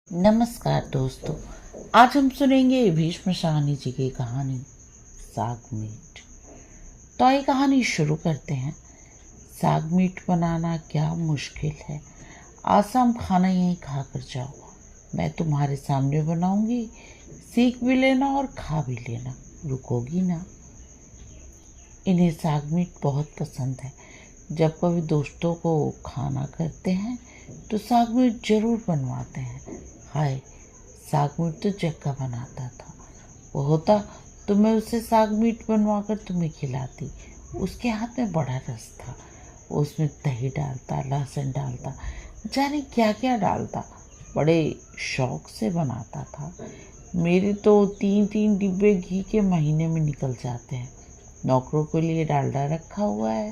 नमस्कार दोस्तों। आज हम सुनेंगे भीष्म शाहनी जी की कहानी साग मीट। तो आइए कहानी शुरू करते हैं। साग मीट बनाना क्या मुश्किल है। आसान खाना यहीं खा कर जाओ। मैं तुम्हारे सामने बनाऊंगी, सीख भी लेना और खा भी लेना। रुकोगी ना। इन्हें साग मीट बहुत पसंद है। जब कभी दोस्तों को खाना करते हैं तो साग मीट जरूर बनवाते हैं। हाय, साग मीट तो जग्गा बनाता था। वो होता तो मैं उसे साग मीट बनवा कर तुम्हें खिलाती। उसके हाथ में बड़ा रस था। वो उसमें दही डालता, लहसुन डालता, जाने क्या क्या डालता। बड़े शौक से बनाता था। मेरे तो 3-3 डिब्बे घी के महीने में निकल जाते हैं। नौकरों के लिए डालडा रखा हुआ है,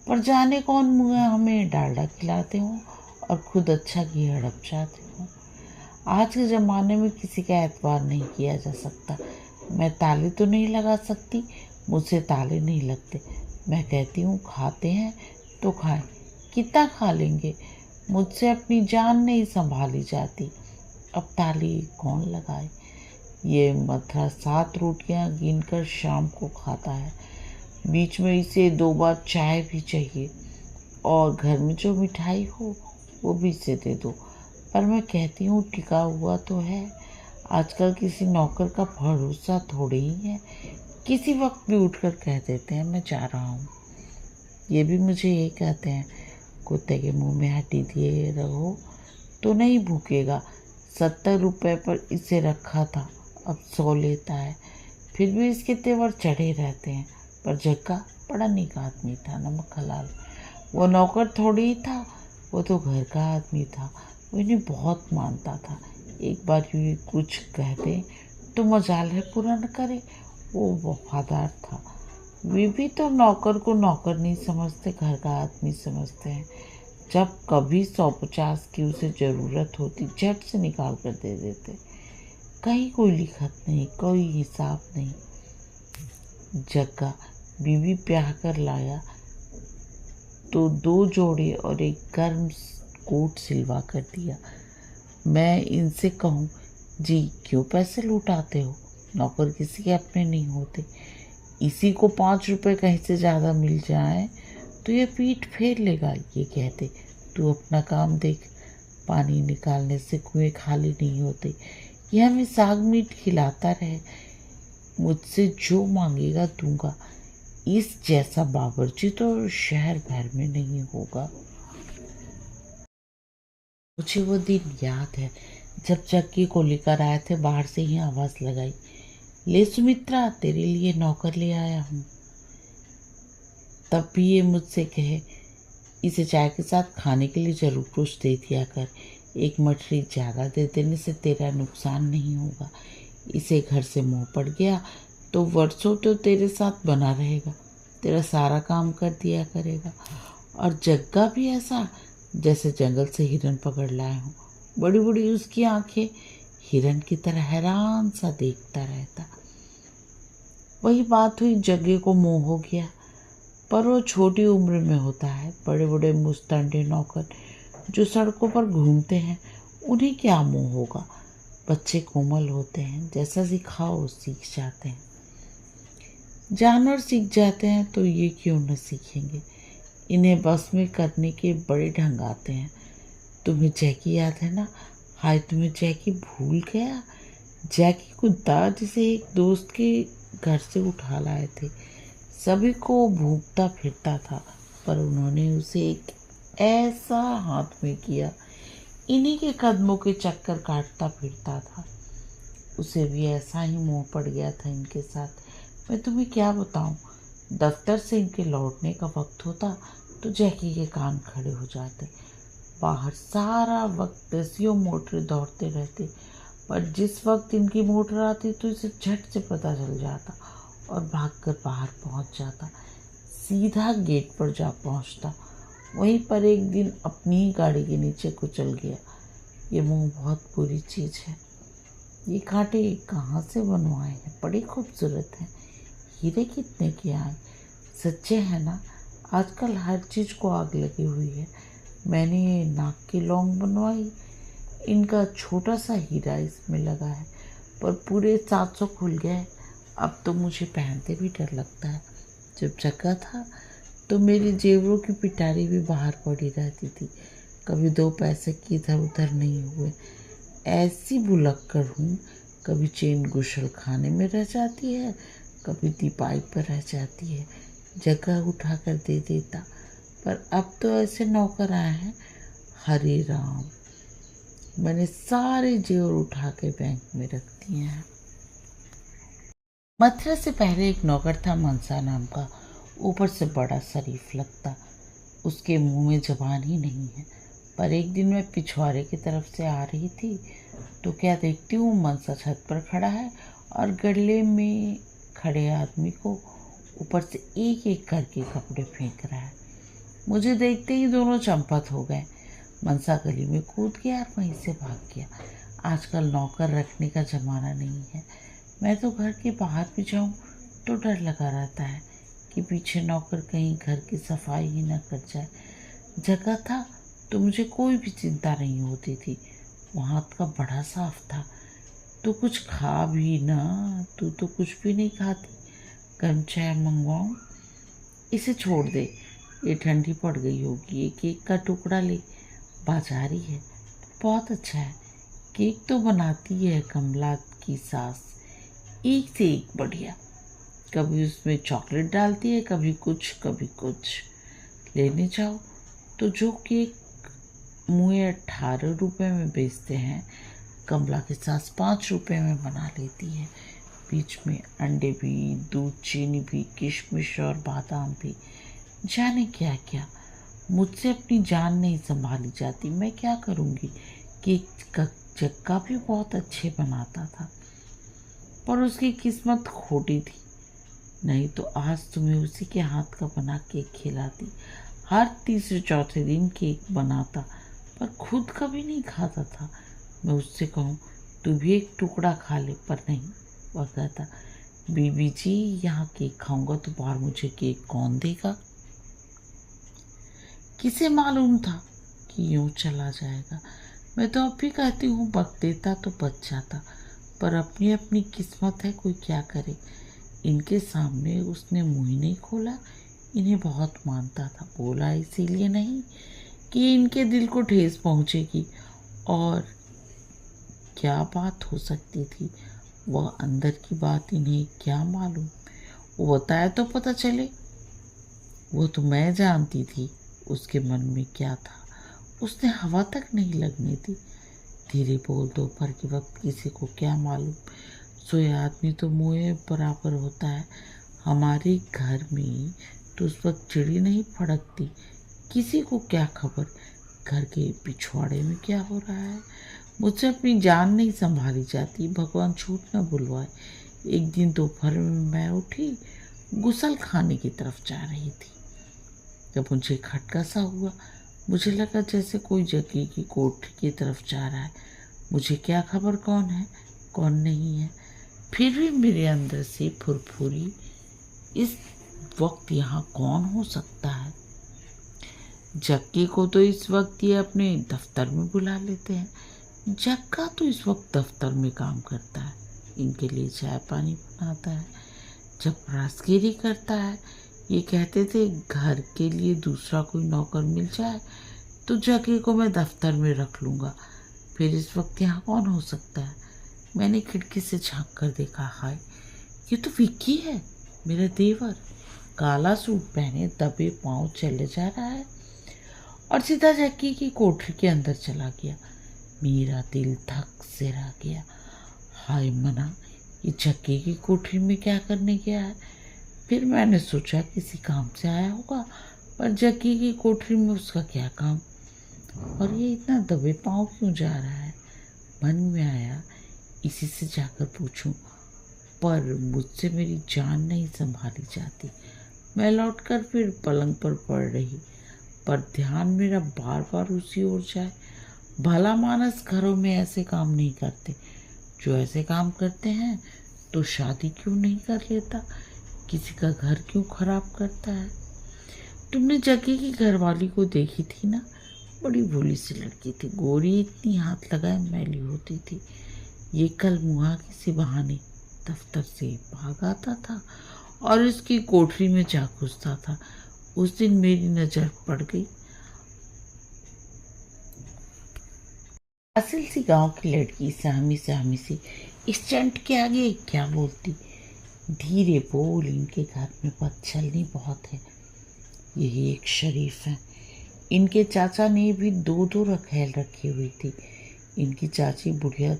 पर जाने कौन मुँह हमें डालडा खिलाते हो और खुद अच्छा घी हड़प जाते हो। आज के ज़माने में किसी का एतबार नहीं किया जा सकता। मैं ताले तो नहीं लगा सकती, मुझसे ताले नहीं लगते। मैं कहती हूँ खाते हैं तो खाएं, कितना खा लेंगे। मुझसे अपनी जान नहीं संभाली जाती, अब ताली कौन लगाए। ये मथुरा 7 रोटियां गिनकर शाम को खाता है। बीच में इसे 2 बार चाय भी चाहिए, और घर में जो मिठाई हो वो भी इसे दे दो। पर मैं कहती हूँ टिका हुआ तो है। आजकल किसी नौकर का भरोसा थोड़ी ही है। किसी वक्त भी उठकर कह देते हैं मैं जा रहा हूँ। ये भी मुझे यही कहते हैं, कुत्ते के मुंह में हड्डी दिए रहो तो नहीं भूकेगा। 70 रुपए पर इसे रखा था, अब 100 लेता है। फिर भी इसके तेवर चढ़े रहते हैं। पर जग्गा बड़ा नेक आदमी था, नमक हलाल। वो नौकर थोड़ी ही था, वो तो घर का आदमी था। वो इन्हें बहुत मानता था। एक बार यूँ कुछ कह दे तो मजाल है पूरा न करे। वो वफादार था। वे भी तो नौकर को नौकर नहीं समझते, घर का आदमी समझते हैं। जब कभी 150 की उसे ज़रूरत होती, झट से निकाल कर दे देते। कहीं कोई लिखत नहीं, कोई हिसाब नहीं। जग्गा बीवी ब्याह कर लाया तो 2 जोड़े और एक गर्म कोट सिलवा कर दिया। मैं इनसे कहूँ, जी क्यों पैसे लुटाते हो, नौकर किसी के अपने नहीं होते। इसी को 5 रुपए कहीं से ज़्यादा मिल जाए तो ये पीठ फेर लेगा। ये कहते तू अपना काम देख, पानी निकालने से कुएं खाली नहीं होते। ये हमें साग मीट खिलाता रहे, मुझसे जो मांगेगा दूंगा। इस जैसा बावर्ची तो शहर भर में नहीं होगा। मुझे वो दिन याद है जब जग्गी को लेकर आए थे। बाहर से ही आवाज लगाई, ले सुमित्रा, तेरे लिए नौकर ले आया हूँ। तब भी ये मुझसे कहे, इसे चाय के साथ खाने के लिए जरूर कुछ दे दिया कर। एक मठरी ज़्यादा दे देने से तेरा नुकसान नहीं होगा। इसे घर से मोह पड़ गया तो वर्षों तो तेरे साथ बना रहेगा, तेरा सारा काम कर दिया करेगा। और जग्गा भी ऐसा जैसे जंगल से हिरन पकड़ लाए हों। बड़ी बड़ी उसकी आंखें, हिरन की तरह हैरान सा देखता रहता। वही बात हुई, जग्गे को मोह हो गया। पर वो छोटी उम्र में होता है। बड़े बड़े मुस्तंडे नौकर जो सड़कों पर घूमते हैं, उन्हें क्या मोह होगा। बच्चे कोमल होते हैं, जैसा सिखाओ सीख जाते हैं। जानवर सीख जाते हैं तो ये क्यों न सीखेंगे। इन्हें बस में करने के बड़े ढंग आते हैं। तुम्हें जैकी याद है ना। हाय, तुम्हें जैकी भूल गया। जैकी कुत्ता जिसे एक दोस्त के घर से उठा लाए थे। सभी को भूखता फिरता था, पर उन्होंने उसे एक ऐसा हाथ में किया, इन्हीं के कदमों के चक्कर काटता फिरता था। उसे भी ऐसा ही मोह पड़ गया था इनके साथ। मैं तुम्हें क्या बताऊं। दफ्तर से इनके लौटने का वक्त होता तो जैकी के कान खड़े हो जाते। बाहर सारा वक्त दसियों मोटरें दौड़ते रहते, पर जिस वक्त इनकी मोटर आती तो इसे झट से पता चल जाता और भागकर बाहर पहुंच जाता। सीधा गेट पर जा पहुंचता। वहीं पर एक दिन अपनी ही गाड़ी के नीचे कुचल गया। ये मुंह बहुत बुरी चीज़ है। ये कांटे कहाँ से बनवाए हैं, बड़ी खूबसूरत हैं। हीरे कितने के आए, सच्चे हैं ना। आजकल हर चीज़ को आग लगी हुई है। मैंने ये नाक की लौंग बनवाई, इनका छोटा सा हीरा इसमें लगा है, पर पूरे 700 खुल गए। अब तो मुझे पहनते भी डर लगता है। जब जगह था तो मेरी जेवरों की पिटारी भी बाहर पड़ी रहती थी, कभी 2 पैसे की इधर उधर नहीं हुए। ऐसी भुलक्कड़ हूँ, कभी चेन गुसल खाने में रह जाती है, कभी दीपाई पर रह जाती है। जगह उठा कर दे देता, पर अब तो ऐसे नौकर आए हैं, हरे राम। मैंने सारे जेवर उठा के बैंक में रख दिए हैं। मथुरा से पहले एक नौकर था मनसा नाम का, ऊपर से बड़ा शरीफ लगता। उसके मुंह में जबान ही नहीं है। पर एक दिन मैं पिछवाड़े की तरफ से आ रही थी तो क्या देखती हूँ, मनसा छत पर खड़ा है और गले में खड़े आदमी को ऊपर से एक एक करके कपड़े फेंक रहा है। मुझे देखते ही दोनों चंपत हो गए। मनसा गली में कूद गया और वहीं से भाग गया। आजकल नौकर रखने का ज़माना नहीं है। मैं तो घर के बाहर भी जाऊँ तो डर लगा रहता है कि पीछे नौकर कहीं घर की सफाई ही न कर जाए। जगह था तो मुझे कोई भी चिंता नहीं होती थी। वहाँ का बड़ा साफ था। तो कुछ खा भी ना, तू तो कुछ भी नहीं खाती। गर्म चाय मंगवाऊँ? इसे छोड़ दे, ये ठंडी पड़ गई होगी। ये केक का टुकड़ा ले, बाजारी है, बहुत अच्छा है। केक तो बनाती है कमला की सास, एक से एक बढ़िया। कभी उसमें चॉकलेट डालती है, कभी कुछ कभी कुछ। लेने जाओ तो जो केक मुझे 18 रुपये में बेचते हैं, कमला के सास 5 रुपये में बना लेती है। बीच में अंडे भी, दूध, चीनी भी, किशमिश और बादाम भी, जाने क्या क्या। मुझसे अपनी जान नहीं संभाली जाती। मैं क्या करूँगी। केक जग्गा भी बहुत अच्छे बनाता था, पर उसकी किस्मत खोटी थी। नहीं तो आज तुम्हें उसी के हाथ का बना केक खिलाती। हर तीसरे चौथे दिन केक बनाता, पर खुद कभी नहीं खाता था। मैं उससे कहूँ तू भी एक टुकड़ा खा ले, पर नहीं। वह कहता, बीबी जी यहाँ केक खाऊंगा तो बाहर मुझे केक कौन देगा। किसे मालूम था कि यूं चला जाएगा। मैं तो अब भी कहती हूँ बक देता तो बच जाता, पर अपनी अपनी किस्मत है, कोई क्या करे। इनके सामने उसने मुंह ही नहीं खोला। इन्हें बहुत मानता था, बोला इसीलिए नहीं कि इनके दिल को ठेस पहुंचेगी। और क्या बात हो सकती थी, वह अंदर की बात इन्हें क्या मालूम। वो बताए तो पता चले। वो तो मैं जानती थी उसके मन में क्या था। उसने हवा तक नहीं लगने दी। धीरे बोल दो, पर के वक्त किसी को क्या मालूम। सोए आदमी तो मुँह बराबर होता है। हमारे घर में तो उस वक्त चिड़ी नहीं फड़कती। किसी को क्या खबर घर के पिछवाड़े में क्या हो रहा है। मुझसे अपनी जान नहीं संभाली जाती, भगवान छूट न बुलवाए। एक दिन दोपहर में मैं उठी, गुसल खाने की तरफ जा रही थी। जब मुझे खटका सा हुआ, मुझे लगा जैसे कोई जगी की कोठी की तरफ जा रहा है। मुझे क्या खबर कौन है कौन नहीं है। फिर भी मेरे अंदर से फुरफुरी, इस वक्त यहाँ कौन हो सकता है। जक्की को तो इस वक्त ये अपने दफ्तर में बुला लेते हैं। जक्का तो इस वक्त दफ्तर में काम करता है, इनके लिए चाय पानी बनाता है। जब राजगिरी करता है, ये कहते थे घर के लिए दूसरा कोई नौकर मिल जाए तो जक्की को मैं दफ्तर में रख लूँगा। फिर इस वक्त यहाँ कौन हो सकता है। मैंने खिड़की से झांक कर देखा, हाय ये तो विक्की है, मेरा देवर। काला सूट पहने दबे पाँव चले जा रहा है और सीधा जक्की की कोठरी के अंदर चला गया। मेरा दिल धक से रह गया। हाय मना, ये जक्की की कोठरी में क्या करने गया है। फिर मैंने सोचा किसी काम से आया होगा, पर जक्की की कोठरी में उसका क्या काम, और ये इतना दबे पाँव क्यों जा रहा है। मन में आया इसी से जाकर पूछूं, पर मुझसे मेरी जान नहीं संभाली जाती। मैं लौटकर फिर पलंग पर पड़ रही, पर ध्यान मेरा बार बार उसी ओर जाए। भला मानस घरों में ऐसे काम नहीं करते। जो ऐसे काम करते हैं तो शादी क्यों नहीं कर लेता, किसी का घर क्यों खराब करता है। तुमने जग्गी की घरवाली को देखी थी ना, बड़ी भोली सी लड़की थी, गोरी इतनी, हाथ लगाए मैली होती थी। ये कल मुहा किसी बहाने दफ्तर से भाग आता था और इसकी कोठरी में जा घुसता था। उस दिन मेरी नजर पड़ गई। असल सी गांव की लड़की, सहमी सी, स्टंट के आगे क्या बोलती। धीरे बोल, इनके घर में बदचलनी बहुत है। यही एक शरीफ है। इनके चाचा ने भी दो दो रखैल रखी हुई थी। इनकी चाची बुढ़िया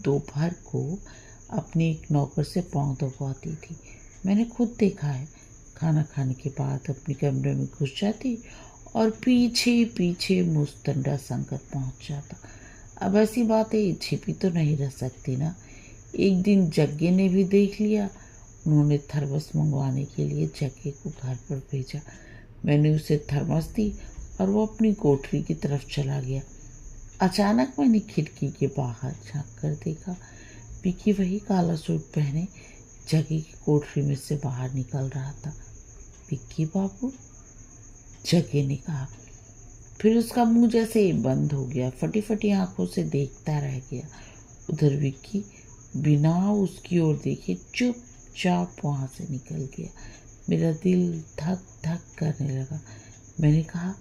दोपहर को अपने एक नौकर से पाँव दबाती थी। मैंने खुद देखा है। खाना खाने के बाद अपने कमरे में घुस जाती और पीछे पीछे मुस्तंडा संकट पहुंच जाता। अब ऐसी बातें छिपी तो नहीं रह सकती ना। एक दिन जग्गे ने भी देख लिया। उन्होंने थर्मस मंगवाने के लिए जग्गे को घर पर भेजा। मैंने उसे थर्मस दी और वो अपनी कोठरी की तरफ चला गया। अचानक मैंने खिड़की के बाहर झांक कर देखा। पिकी वही काला सूट पहने जग्गे की कोठरी में से बाहर निकल रहा था। पिक्की बाबू, जग्गे ने कहा। फिर उसका मुंह जैसे बंद हो गया, फटी फटी आंखों से देखता रह गया। उधर विक्की बिना उसकी ओर देखे चुपचाप वहां से निकल गया। मेरा दिल धक धक करने लगा। मैंने कहा,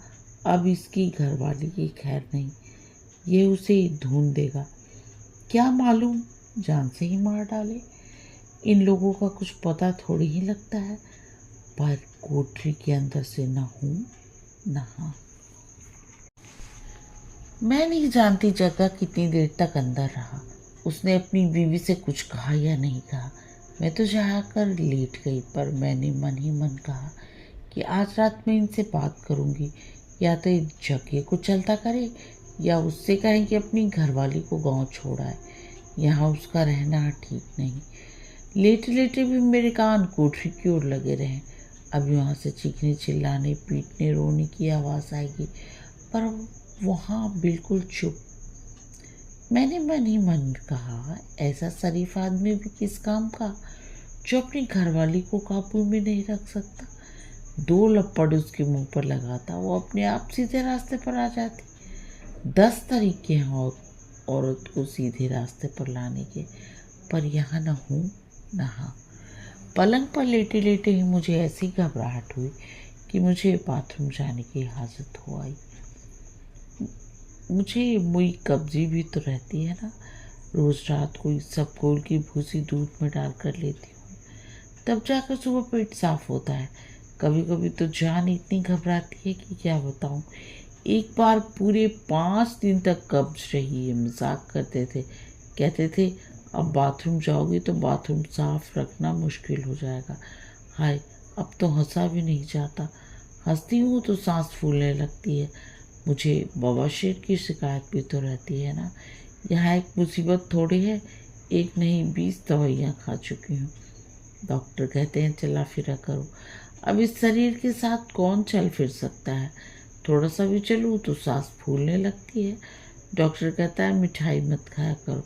अब इसकी घरवाली की खैर नहीं, ये उसे ढूंढ देगा। क्या मालूम जान से ही मार डाले। इन लोगों का कुछ पता थोड़ी ही लगता है। पर कोठरी के अंदर से न हूं न हाँ। मैं नहीं जानती जग्गा कितनी देर तक अंदर रहा। उसने अपनी बीवी से कुछ कहा या नहीं कहा। मैं तो जाकर लेट गई, पर मैंने मन ही मन कहा कि आज रात में इनसे बात करूंगी। या तो जग्गे को चलता करे या उससे कहें कि अपनी घरवाली को गांव छोड़ाए। यहाँ उसका रहना ठीक नहीं। लेटे लेटे भी मेरे कान कोठरी की ओर लगे रहे। अभी वहाँ से चीखने चिल्लाने पीटने रोने की आवाज़ आएगी, पर वहाँ बिल्कुल चुप। मैंने मन ही मन कहा, ऐसा शरीफ आदमी भी किस काम का जो अपनी घरवाली को काबू में नहीं रख सकता। 2 लपड़ उसके मुंह पर लगाता, वो अपने आप सीधे रास्ते पर आ जाती। 10 तरीके हैं औरत को सीधे रास्ते पर लाने के, पर यहाँ न हूँ न हाँ। पलंग पर लेटे लेटे ही मुझे ऐसी घबराहट हुई कि मुझे बाथरूम जाने की हाजत हो आई। मुझे मुई कब्जी भी तो रहती है ना। रोज रात को इसबगोल की भूसी दूध में डाल कर लेती हूँ, तब जाकर सुबह पेट साफ होता है। कभी कभी तो जान इतनी घबराती है कि क्या बताऊँ। एक बार पूरे 5 दिन तक कब्ज रही है। मजाक करते थे, कहते थे अब बाथरूम जाओगी तो बाथरूम साफ रखना मुश्किल हो जाएगा। हाय, अब तो हंसा भी नहीं जाता। हंसती हूँ तो सांस फूलने लगती है। मुझे बवासीर की शिकायत भी तो रहती है ना। यहाँ एक मुसीबत थोड़ी है, एक नहीं 20 दवाइयाँ खा चुकी हूँ। डॉक्टर कहते हैं चला फिरा करो। अब इस शरीर के साथ कौन चल फिर सकता है। थोड़ा सा भी चलूँ तो सांस फूलने लगती है। डॉक्टर कहता है मिठाई मत खाया करो,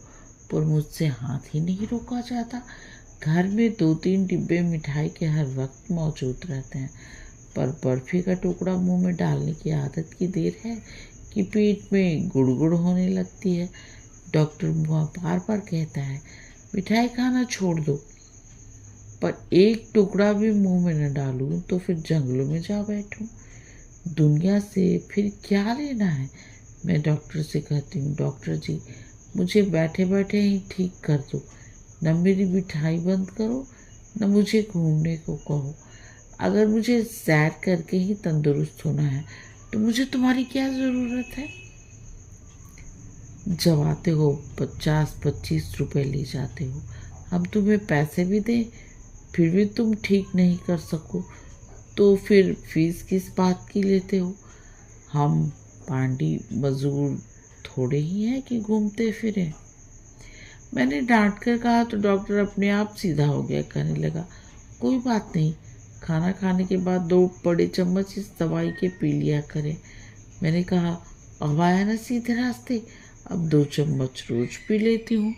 पर मुझसे हाथ ही नहीं रोका जाता। घर में 2-3 डिब्बे मिठाई के हर वक्त मौजूद रहते हैं, पर बर्फी का टुकड़ा मुंह में डालने की आदत की देर है कि पेट में गुड़गुड़ होने लगती है। डॉक्टर बार बार कहता है मिठाई खाना छोड़ दो, पर एक टुकड़ा भी मुंह में न डालूं तो फिर जंगलों में जा बैठूं। दुनिया से फिर क्या लेना है। मैं डॉक्टर से कहती हूँ, डॉक्टर जी मुझे बैठे बैठे ही ठीक कर दो। न मेरी मिठाई बंद करो, न मुझे घूमने को कहो। अगर मुझे सैर करके ही तंदुरुस्त होना है तो मुझे तुम्हारी क्या ज़रूरत है। जब आते हो 50-25 रुपए ले जाते हो। हम तुम्हें पैसे भी दें फिर भी तुम ठीक नहीं कर सको तो फिर फीस किस बात की लेते हो। हम पांडी मजदूर थोड़े ही हैं कि घूमते फिरें। मैंने डांट कर कहा तो डॉक्टर अपने आप सीधा हो गया, कहने लगा कोई बात नहीं, खाना खाने के बाद 2 बड़े चम्मच इस दवाई के पी लिया करें। मैंने कहा अब आया ना सीधे रास्ते, अब 2 चम्मच रोज पी लेती हूँ।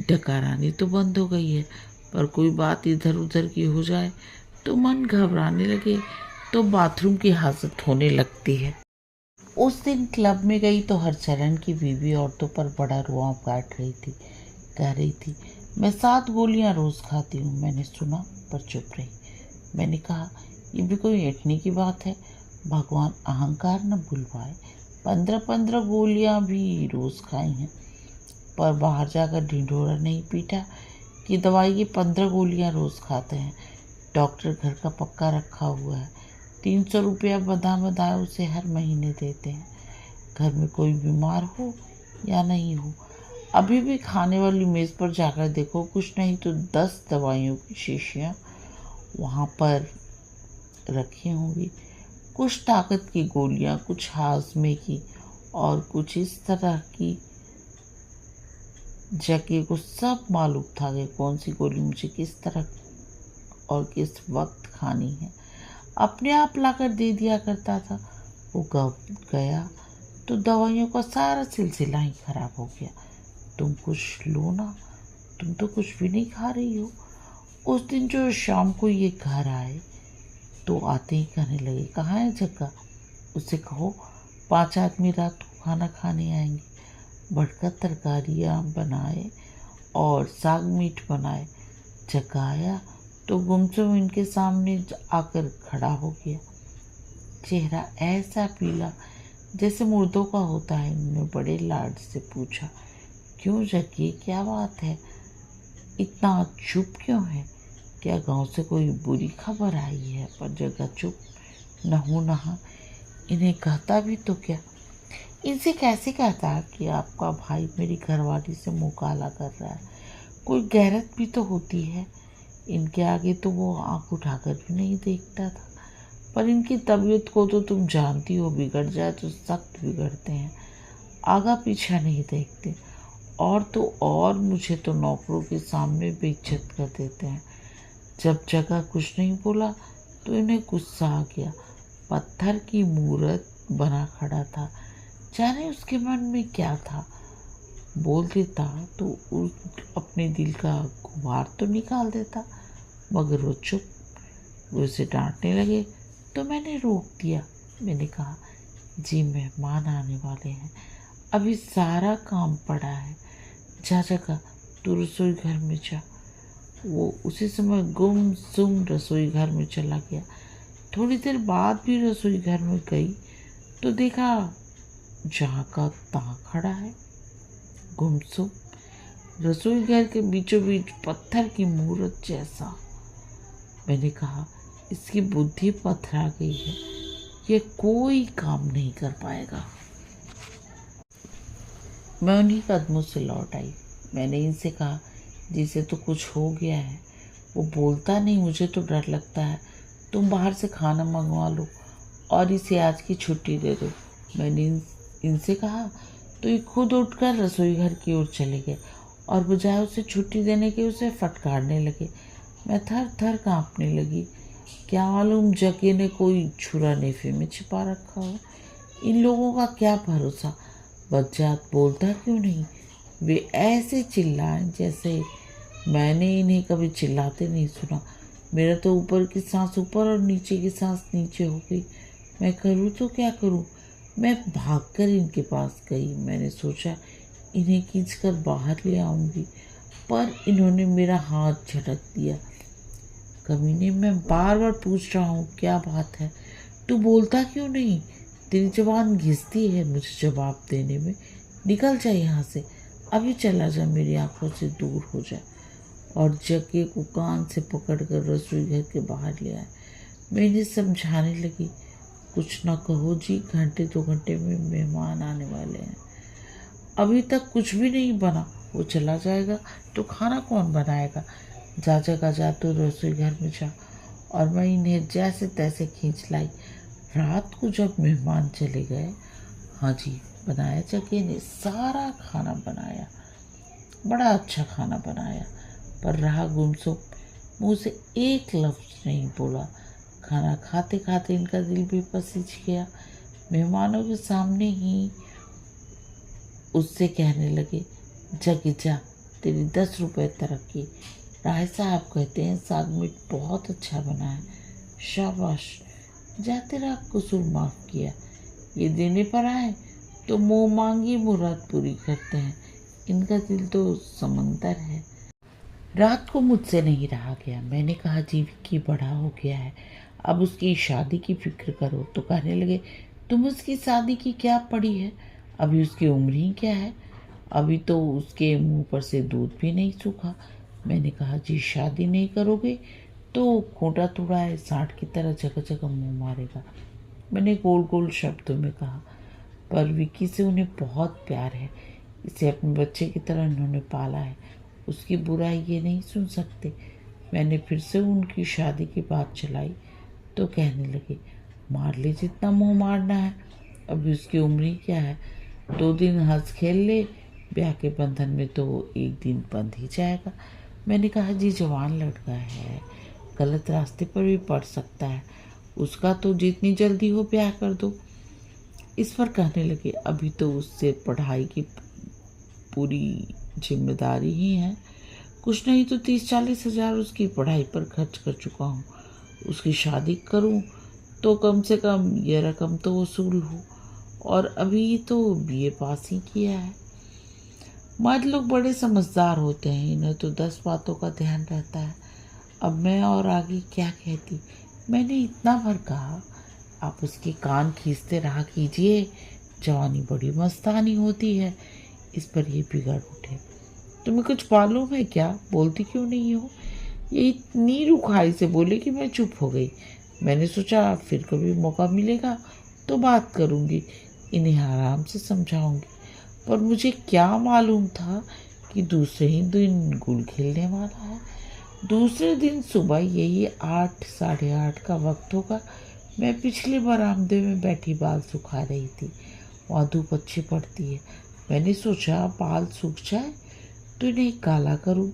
डकार आनी तो बंद हो गई है, पर कोई बात इधर उधर की हो जाए तो मन घबराने लगे तो बाथरूम की हाजत होने लगती है। उस दिन क्लब में गई तो हरचरण की बीवी औरतों पर बड़ा रुआब काट रही थी। कह रही थी, मैं 7 गोलियां रोज खाती हूँ। मैंने सुना पर चुप रही। मैंने कहा, ये भी कोई एटने की बात है? भगवान अहंकार न भूलवाए, 15-15 गोलियां भी रोज खाई हैं, पर बाहर जाकर ढिंढोरा नहीं पीटा कि दवाई की 15 गोलियां रोज खाते हैं। डॉक्टर घर का पक्का रखा हुआ है, 300 रुपया बंधा बंधाए उसे हर महीने देते हैं। घर में कोई बीमार हो या नहीं हो, अभी भी खाने वाली मेज पर जाकर देखो, कुछ नहीं तो 10 दवाइयों की शीशियाँ वहाँ पर रखी होंगी। कुछ ताकत की गोलियाँ, कुछ हाजमे की और कुछ इस तरह की। जैकी को सब मालूम था कि कौन सी गोली मुझे किस तरह और किस वक्त खानी है। अपने आप लाकर दे दिया करता था। वो गया तो दवाइयों का सारा सिलसिला ही खराब हो गया। तुम कुछ लो ना, तुम तो कुछ भी नहीं खा रही हो। उस दिन जो शाम को ये घर आए तो आते ही कहने लगे, कहाँ है जग्गा? उससे कहो 5 आदमी रात को खाना खाने आएंगे। बढ़कर तरकारियाँ बनाए और साग मीट बनाए। जग्गा आया तो गुमसुम इनके सामने आकर खड़ा हो गया। चेहरा ऐसा पीला जैसे मुर्दों का होता है। इन्होंने बड़े लाड से पूछा, क्यों जग्गी, क्या बात है? इतना चुप क्यों है? क्या गांव से कोई बुरी खबर आई है? पर जग्गा चुप नहू नहा। इन्हें कहता भी तो क्या? इनसे कैसे कहता कि आपका भाई मेरी घरवाली से मुँह काला कर रहा है? कोई गैरत भी तो होती है। इनके आगे तो वो आंख उठाकर भी नहीं देखता था। पर इनकी तबीयत को तो तुम जानती हो, बिगड़ जाए तो सख्त बिगड़ते हैं, आगा पीछा नहीं देखते। और तो और मुझे तो नौकरों के सामने बेइज्जत कर देते हैं। जब जगह कुछ नहीं बोला तो इन्हें गुस्सा आ गया। पत्थर की मूरत बना खड़ा था। जाने उसके मन में क्या था। बोल देता तो अपने दिल का गुबार तो निकाल देता, मगर वो चुप। वो उसे डांटने लगे तो मैंने रोक दिया। मैंने कहा, जी मेहमान आने वाले हैं, अभी सारा काम पड़ा है। जा जगह, तू रसोई घर में जा। वो उसी समय गुमसुम रसोई घर में चला गया। थोड़ी देर बाद भी रसोई घर में गई तो देखा जहाँ का तहाँ खड़ा है गुमसुम, रसोई घर के बीचों बीच पत्थर की मूरत जैसा। मैंने कहा, इसकी बुद्धि पथरा गई है, ये कोई काम नहीं कर पाएगा। मैं उन्हीं कदमों से लौट आई। मैंने इनसे कहा, जिसे तो कुछ हो गया है वो बोलता नहीं, मुझे तो डर लगता है। तुम बाहर से खाना मंगवा लो और इसे आज की छुट्टी दे दो। मैंने इनसे कहा तो ये खुद उठकर रसोई घर की ओर चले गए और बजाय उसे छुट्टी देने के उसे फटकारने लगे। मैं थर थर काँपने लगी। क्या मालूम जगे ने कोई छुरा नेफे में छिपा रखा हो। इन लोगों का क्या भरोसा। बच्चात बोलता क्यों नहीं? वे ऐसे चिल्लाएं जैसे मैंने इन्हें कभी चिल्लाते नहीं सुना। मेरा तो ऊपर की सांस ऊपर और नीचे की सांस नीचे हो गई। मैं करूँ तो क्या करूँ? मैं भागकर इनके पास गई। मैंने सोचा इन्हें खींचकर बाहर ले आऊँगी, पर इन्होंने मेरा हाथ झटक दिया। कमीने, मैं बार बार पूछ रहा हूँ, क्या बात है? तू बोलता क्यों नहीं? तेरी जबान घिसती है मुझे जवाब देने में। निकल जा यहाँ से, अभी चला जा, मेरी आंखों से दूर हो जा। और जग्गे को कान से पकड़कर रसोई घर के बाहर ले आए। मैं इन्हें समझाने लगी, कुछ ना कहो जी, घंटे 2 घंटे में मेहमान आने वाले हैं, अभी तक कुछ भी नहीं बना। वो चला जाएगा तो खाना कौन बनाएगा? जा जगह जा, तो रसोई घर में जा। और मैं इन्हें जैसे तैसे खींच लाई। रात को जब मेहमान चले गए, हाँ जी, बनाया जग्गे ने, सारा खाना बनाया, बड़ा अच्छा खाना बनाया, पर रहा गुमसुम, मुँह से एक लफ्ज़ नहीं बोला। खाना खाते खाते इनका दिल भी पसीज गया। मेहमानों के सामने ही उससे कहने लगे, जग जा, तेरी 10 रुपये तरक्की। राय साहब कहते हैं साग मीट बहुत अच्छा बना है। शाबाश, जा, तेरा कसूर माफ़ किया। ये देने पर आए तो मुंह मांगी मुराद पूरी करते हैं। इनका दिल तो समंदर है। रात को मुझसे नहीं रहा गया। मैंने कहा जी विक्की बड़ा हो गया है, अब उसकी शादी की फिक्र करो। तो कहने लगे तुम उसकी शादी की क्या पड़ी है, अभी उसकी उम्र ही क्या है, अभी तो उसके मुंह पर से दूध भी नहीं सूखा। मैंने कहा जी शादी नहीं करोगे तो खोटा तुड़ा है सांड की तरह जगह जगह मुंह मारेगा। मैंने गोल गोल शब्दों में कहा। पर विक्की से उन्हें बहुत प्यार है, इसे अपने बच्चे की तरह उन्होंने पाला है, उसकी बुराई ये नहीं सुन सकते। मैंने फिर से उनकी शादी की बात चलाई तो कहने लगे मार ले जितना मुंह मारना है, अभी उसकी उम्र ही क्या है, 2 दिन हंस खेल ले, ब्याह के बंधन में तो एक दिन बंध ही जाएगा। मैंने कहा जी जवान लड़का है, गलत रास्ते पर भी पड़ सकता है, उसका तो जितनी जल्दी हो ब्याह कर दो। इस पर कहने लगे अभी तो उससे पढ़ाई की पूरी जिम्मेदारी ही है, कुछ नहीं तो 30-40 हज़ार उसकी पढ़ाई पर खर्च कर चुका हूँ। उसकी शादी करूँ तो कम से कम ये रकम तो वसूल हो, और अभी तो बीए पास ही किया है। मर्द लोग बड़े समझदार होते हैं, इन्हें तो 10 बातों का ध्यान रहता है। अब मैं और आगे क्या कहती। मैंने इतना भर कहा आप उसके कान खींचते रहा कीजिए, जवानी बड़ी मस्तानी होती है। इस पर ये बिगड़ उठे। तुम्हें कुछ मालूम है क्या, बोलती क्यों नहीं हो। ये इतनी रुखाई से बोले कि मैं चुप हो गई। मैंने सोचा फिर कभी मौका मिलेगा तो बात करूंगी, इन्हें आराम से समझाऊंगी। पर मुझे क्या मालूम था कि दूसरे ही दिन गुल खिलने वाला है। दूसरे दिन सुबह यही 8 साढ़े 8 का वक्त होगा। मैं पिछले बरामदे में बैठी बाल सुखा रही थी, वहाँ धूप अच्छी पड़ती है। मैंने सोचा बाल सूख जाए तो इन्हें काला करूं।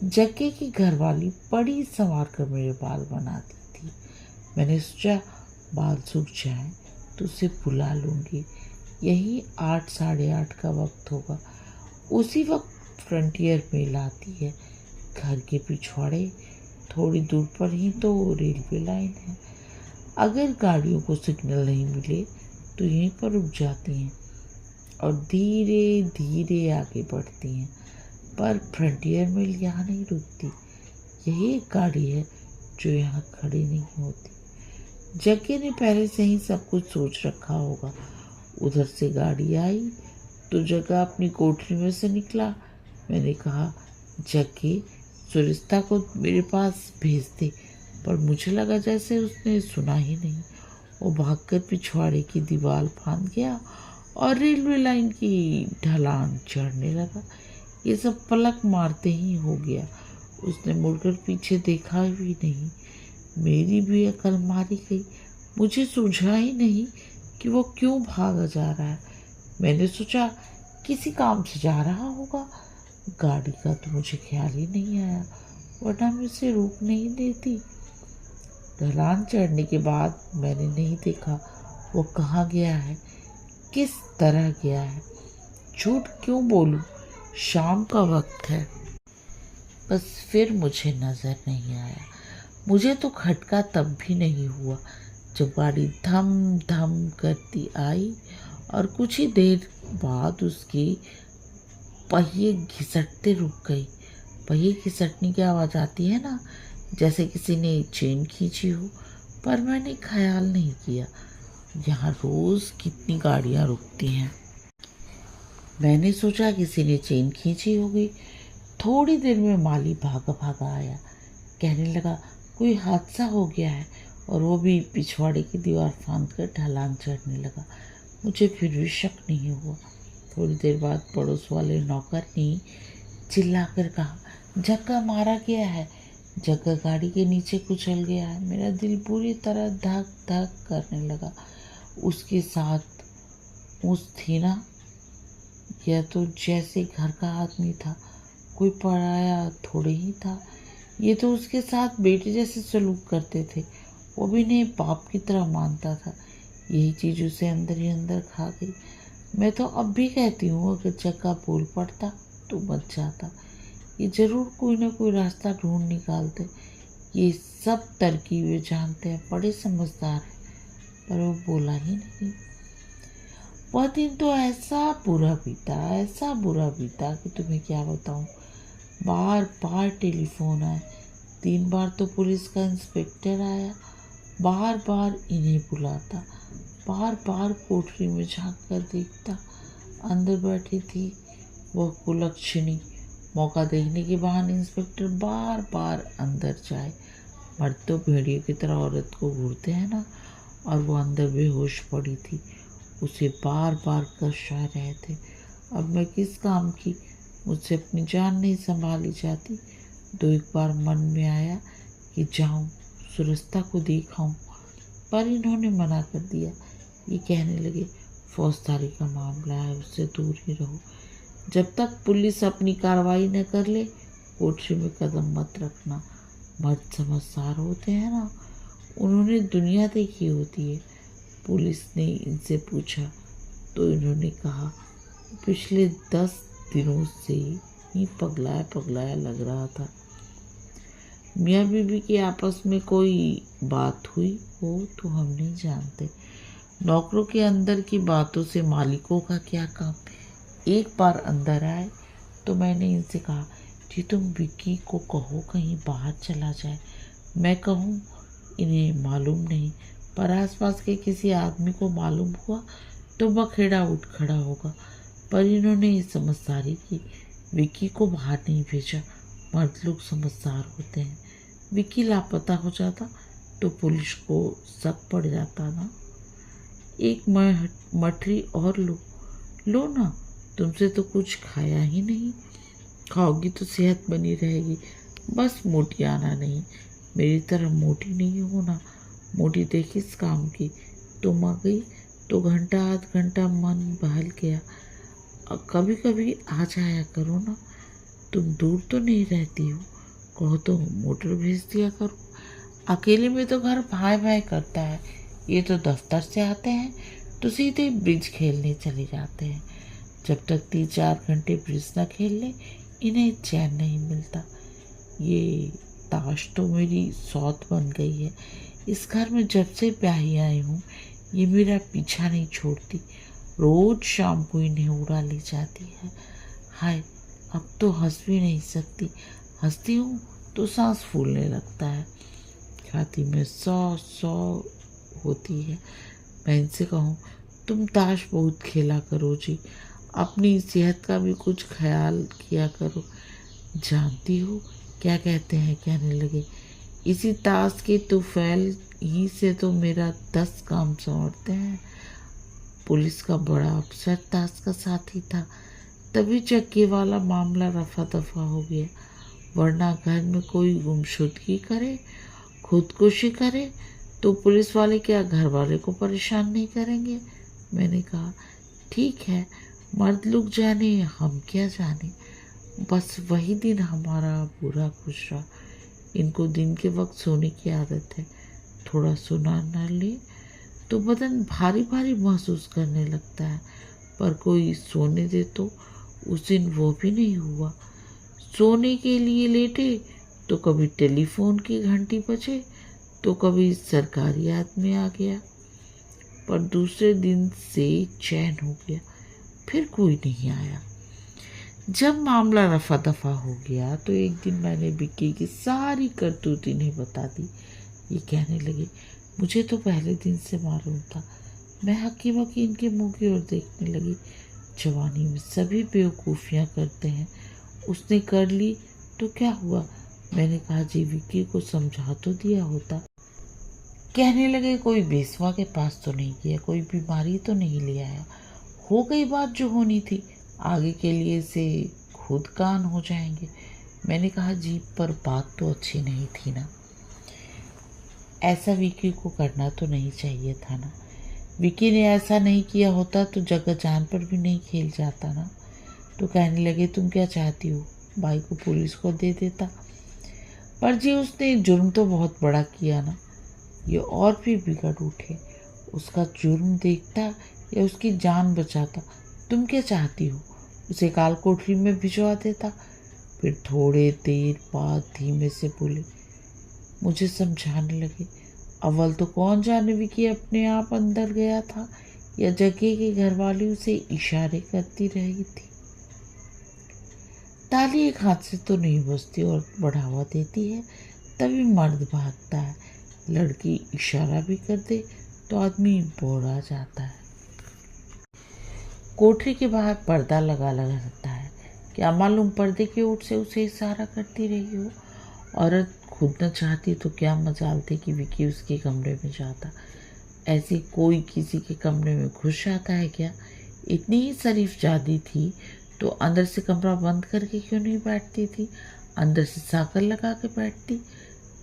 जग्गे की घरवाली बड़ी संवार कर मेरे बाल बनाती थी। मैंने सोचा बाल सूख जाए तो उसे बुला लूँगी। यही 8 साढ़े 8 का वक्त होगा। उसी वक्त फ्रंटियर मेल आती है। घर के पिछवाड़े थोड़ी दूर पर ही तो रेलवे लाइन है। अगर गाड़ियों को सिग्नल नहीं मिले तो यहीं पर रुक जाती हैं और धीरे धीरे आगे बढ़ती हैं। पर फ्रंटियर मेल यहाँ नहीं रुकती। यही एक गाड़ी है जो यहाँ खड़ी नहीं होती। जग्गे ने पहले से ही सब कुछ सोच रखा होगा। उधर से गाड़ी आई तो जग्गा अपनी कोठरी में से निकला। मैंने कहा जग्गे सुरिस्ता को मेरे पास भेज दे, पर मुझे लगा जैसे उसने सुना ही नहीं। वो भागकर पिछवाड़े की दीवार फांद गया और रेलवे लाइन की ढलान चढ़ने लगा। ये सब पलक मारते ही हो गया। उसने मुड़कर पीछे देखा भी नहीं। मेरी भी अकल मारी गई। मुझे सूझा ही नहीं कि वो क्यों भागा जा रहा है। मैंने सोचा किसी काम से जा रहा होगा। गाड़ी का तो मुझे ख्याल ही नहीं आया, वरना मैं उसे रोक नहीं देती। ढलान चढ़ने के बाद मैंने नहीं देखा वो कहाँ गया है, किस तरह गया है। झूठ क्यों बोलूं, शाम का वक्त है। बस फिर मुझे नज़र नहीं आया। मुझे तो खटका तब भी नहीं हुआ जब गाड़ी धम धम करती आई और कुछ ही देर बाद उसकी पहिए घिसटते रुक गई। पहिए घिसटने की आवाज़ आती है ना, जैसे किसी ने चेन खींची हो। पर मैंने ख्याल नहीं किया यहाँ रोज़ कितनी गाड़ियाँ रुकती हैं। मैंने सोचा किसी ने चेन खींची होगी। थोड़ी देर में माली भागा भागा आया, कहने लगा कोई हादसा हो गया है, और वो भी पिछवाड़े की दीवार फांद कर ढलान चढ़ने लगा। मुझे फिर भी शक नहीं हुआ। थोड़ी देर बाद पड़ोस वाले नौकर ने चिल्लाकर कहा जग्गा मारा गया है, जग्गा गाड़ी के नीचे कुचल गया है। मेरा दिल पूरी तरह धक धक करने लगा। उसके साथ उस थी ना, यह तो जैसे घर का आदमी था, कोई पराया थोड़े ही था। ये तो उसके साथ बेटे जैसे सलूक करते थे, वो भी नहीं बाप की तरह मानता था। यही चीज़ उसे अंदर ही अंदर खा गई। मैं तो अब भी कहती हूँ अगर जग्गा बोल पड़ता तो बच जाता। ये जरूर कोई ना कोई रास्ता ढूंढ निकालते। ये सब तरकीबें जानते हैं, बड़े समझदार हैं, पर वो बोला ही नहीं। वह दिन तो ऐसा बुरा बीता कि तुम्हें क्या बताऊं। बार बार टेलीफोन आए, 3 बार तो पुलिस का इंस्पेक्टर आया, बार बार इन्हें बुलाता, बार बार कोठरी में झांक कर देखता। अंदर बैठी थी वह कुलक्षणी। मौका देखने के बहाने इंस्पेक्टर बार बार अंदर जाए। मर्द तो भेड़ियों की तरह औरत को घूरते हैं ना, और वो अंदर बेहोश पड़ी थी। उसे बार बार कष्ट आ रहे थे। अब मैं किस काम की, मुझसे अपनी जान नहीं संभाली जाती। तो एक बार मन में आया कि जाऊं, सुरस्ता को दिखाऊं, पर इन्होंने मना कर दिया। ये कहने लगे, फौजदारी का मामला है, उससे दूर ही रहो। जब तक पुलिस अपनी कार्रवाई न कर ले, कोठरी में कदम मत रखना। मर्द समझदार होते हैं ना, उन्होंने दुनिया देखी होती है। पुलिस ने इनसे पूछा तो इन्होंने कहा, पिछले 10 दिनों से ही पगलाया पगलाया लग रहा था। मियाँ बीवी के आपस में कोई बात हुई हो तो हम नहीं जानते। नौकरों के अंदर की बातों से मालिकों का क्या काम। एक बार अंदर आए तो मैंने इनसे कहा, जी तुम विक्की को कहो कहीं बाहर चला जाए। मैं कहूँ इन्हें मालूम नहीं, पर आसपास के किसी आदमी को मालूम हुआ तो बखेड़ा उठ खड़ा होगा। पर इन्होंने समझदारी की, विक्की को बाहर नहीं भेजा। मर्द लोग समझदार होते हैं। विक्की लापता हो जाता तो पुलिस को शक पड़ जाता ना। एक मठरी और लो ना, तुमसे तो कुछ खाया ही नहीं। खाओगी तो सेहत बनी रहेगी, बस मोटी आना नहीं। मेरी तरह मोटी नहीं होना। मोटी देखी इस काम की। तुम आ गई तो घंटा आध घंटा मन बहल गया। कभी कभी आ जाया करो ना, तुम दूर तो नहीं रहती हो। कहो तो मोटर भेज दिया करो। अकेले में तो घर भाई भाई करता है। ये तो दफ्तर से आते हैं तो सीधे ब्रिज खेलने चले जाते हैं। जब तक 3-4 घंटे ब्रिज न खेल ले, इन्हें चैन नहीं मिलता। ये ताश तो मेरी सौत बन गई है। इस घर में जब से ब्याही आई हूँ, ये मेरा पीछा नहीं छोड़ती। रोज शाम को इन्हें उड़ा ले जाती है। हाय, अब तो हंस भी नहीं सकती। हंसती हूँ तो सांस फूलने लगता है। छाती में सौ होती है। मैं इनसे कहूँ, तुम ताश बहुत खेला करो जी, अपनी सेहत का भी कुछ ख्याल किया करो। जानती हो क्या कहते हैं, कहने लगे, इसी ताश के तुफैल ही से तो मेरा 10 काम संवरते हैं। पुलिस का बड़ा अफसर ताश का साथी था, तभी चक्की वाला मामला रफा दफा हो गया। वरना घर में कोई गुमशुदगी करे, खुदकुशी करे तो पुलिस वाले क्या घर वाले को परेशान नहीं करेंगे। मैंने कहा, ठीक है, मर्द लोग जाने, हम क्या जाने। बस वही दिन हमारा बुरा गुजरा। इनको दिन के वक्त सोने की आदत है। थोड़ा सुना न ले तो बदन भारी भारी महसूस करने लगता है, पर कोई सोने दे तो उस दिन वो भी नहीं हुआ। सोने के लिए लेटे तो कभी टेलीफोन की घंटी बजे तो कभी सरकारी आदमी आ गया, पर दूसरे दिन से चैन हो गया। फिर कोई नहीं आया। जब मामला रफा दफा हो गया तो एक दिन मैंने विक्की की सारी करतूत इन्हें बता दी। ये कहने लगे, मुझे तो पहले दिन से मालूम था। मैं हकी बकी इनके मुंह की ओर देखने लगी। जवानी में सभी बेवकूफ़ियाँ करते हैं। उसने कर ली तो क्या हुआ। मैंने कहा, जी विक्की को समझा तो दिया होता। कहने लगे, कोई बेसवा के पास तो नहीं गया, कोई बीमारी तो नहीं ले आया। हो गई बात जो होनी थी, आगे के लिए से खुद कान हो जाएंगे। मैंने कहा, जी पर बात तो अच्छी नहीं थी ना। ऐसा विक्की को करना तो नहीं चाहिए था ना। विक्की ने ऐसा नहीं किया होता तो जगह जान पर भी नहीं खेल जाता ना। तो कहने लगे, तुम क्या चाहती हो, भाई को पुलिस को दे देता। पर जी उसने जुर्म तो बहुत बड़ा किया ना। ये और भी बिगड़ उठे। उसका जुर्म देखता या उसकी जान बचाता। तुम क्या चाहती हो, उसे काल कोठरी में भिजवा देता। फिर थोड़े देर बाद धीमे से बोले, मुझे समझाने लगे, अव्वल तो कौन जाने भी कि अपने आप अंदर गया था या जग्गे की घरवाली उसे इशारे करती रही थी। ताली एक हाथ से तो नहीं बजती और बढ़ावा देती है, तभी मर्द भागता है। लड़की इशारा भी कर दे तो आदमी बोला जाता है। कोठरी के बाहर पर्दा लगा रहता है। क्या मालूम पर्दे की ओर से उसे इशारा करती रही हो। औरत खुद न चाहती तो क्या मजाल थी कि विकी उसके कमरे में जाता। ऐसी कोई किसी के कमरे में घुस जाता है क्या? इतनी ही शरीफ जादी थी तो अंदर से कमरा बंद करके क्यों नहीं बैठती थी? अंदर से साकर लगा के बैठती।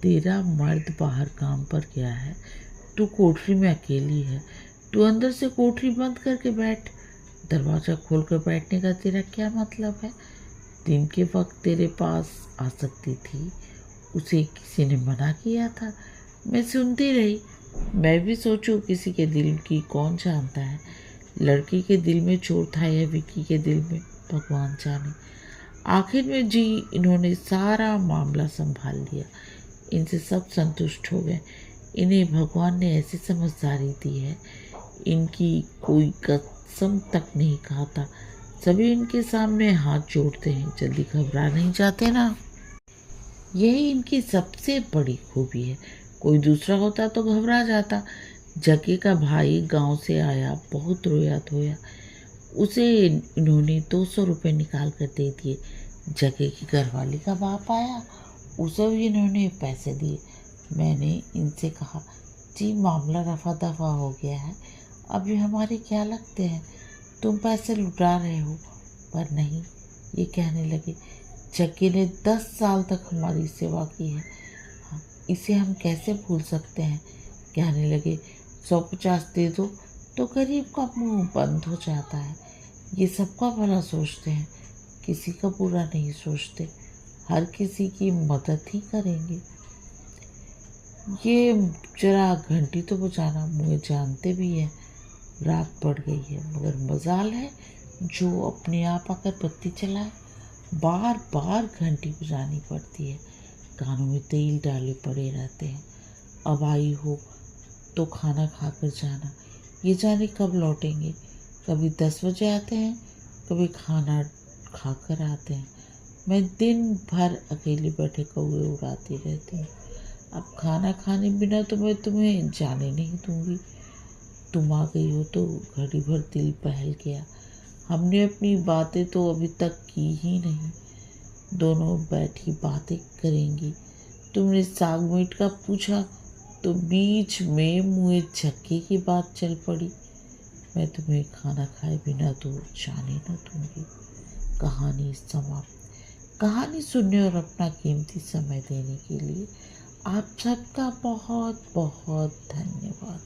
तेरा मर्द बाहर काम पर गया है, तू कोठरी में अकेली है, तू अंदर से कोठरी बंद करके बैठ। दरवाज़ा खोलकर बैठने का तेरा क्या मतलब है? दिन के वक्त तेरे पास आ सकती थी, उसे किसी ने मना किया था? मैं सुनती रही। मैं भी सोचूं किसी के दिल की कौन जानता है। लड़की के दिल में चोर था या विकी के दिल में, भगवान जाने। आखिर में जी इन्होंने सारा मामला संभाल लिया। इनसे सब संतुष्ट हो गए। इन्हें भगवान ने ऐसी समझदारी दी है, इनकी कोई कसम तक नहीं खाता। सभी इनके सामने हाथ जोड़ते हैं, जल्दी घबरा नहीं जाते ना। यही इनकी सबसे बड़ी खूबी है। कोई दूसरा होता तो घबरा जाता। जग्गे का भाई गांव से आया, बहुत रोया धोया। उसे इन्होंने 200 रुपये निकाल कर दे दिए। जग्गे की घरवाली का बाप आया, उसे भी इन्होंने पैसे दिए। मैंने इनसे कहा, जी मामला रफा दफा हो गया है, अभी हमारे क्या लगते हैं, तुम पैसे लुटा रहे हो। पर नहीं, ये कहने लगे, जग्गे ने 10 साल तक हमारी सेवा की है, हाँ, इसे हम कैसे भूल सकते हैं। कहने लगे, 150 दे दो तो गरीब का मुंह बंद हो जाता है। ये सबका भला सोचते हैं, किसी का बुरा नहीं सोचते, हर किसी की मदद ही करेंगे। ये जरा घंटी तो बजाना, मुझे जानते भी हैं। रात पड़ गई है, मगर मजाल है जो अपने आप आकर बत्ती चलाए। बार बार घंटी बजानी पड़ती है, कानों में तेल डाले पड़े रहते हैं। अब आई हो तो खाना खाकर जाना, ये जाने कब लौटेंगे। कभी 10 बजे आते हैं, कभी खाना खाकर आते हैं। मैं दिन भर अकेले बैठे कौवे उड़ाती रहती हूँ। अब खाना खाने बिना तो मैं तुम्हें जाने नहीं दूंगी। तुम आ गई हो तो घड़ी भर दिल बहल गया। हमने अपनी बातें तो अभी तक की ही नहीं, दोनों बैठी बातें करेंगी। तुमने साग मीट का पूछा तो बीच में मुँह झक्के की बात चल पड़ी। मैं तुम्हें खाना खाए बिना तो जाने न दूंगी। कहानी समाप्त। कहानी सुनने और अपना कीमती समय देने के लिए आप सबका बहुत बहुत धन्यवाद।